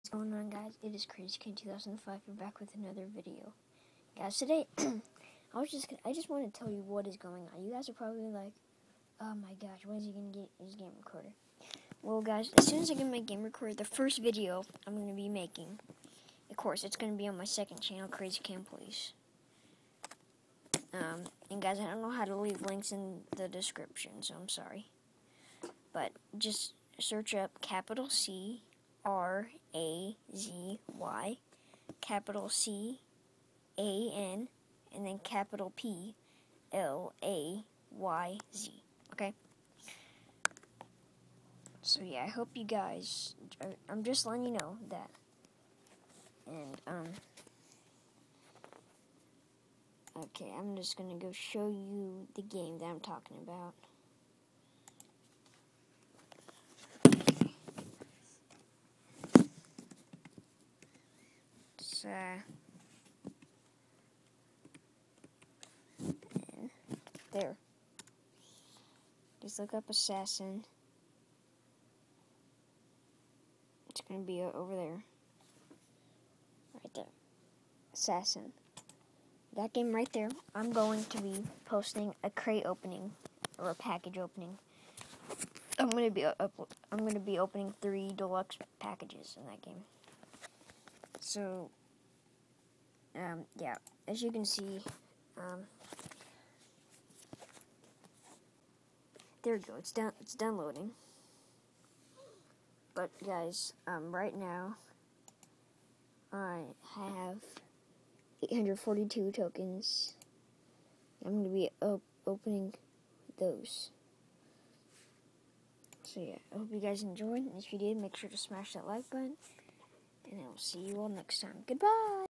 What's going on, guys? It is Crazy Kid 2005. We're back with another video, guys. Today, I just want to tell you what is going on. You guys are probably like, "Oh my gosh, when is he gonna get his game recorder?" Well, guys, as soon as I get my game recorder, the first video I'm gonna be making, of course, it's gonna be on my second channel, Crazy Cam Police. And guys, I don't know how to leave links in the description, so I'm sorry. But just search up capital C R-A-Z-Y, capital C-A-N, and then capital P-L-A-Y-Z, okay? So yeah, I hope you guys, I'm just letting you know that, and, okay, I'm just gonna go show you the game that I'm talking about. There. Just look up Assassin. It's going to be over there. Right there. Assassin. That game right there, I'm going to be posting a crate opening or a package opening. I'm going to be opening 3 deluxe packages in that game. So yeah, as you can see, there we go. It's downloading. But guys, right now I have 842 tokens. I'm going to be opening those. So yeah, I hope you guys enjoyed. And if you did, make sure to smash that like button. And I will see you all next time. Goodbye!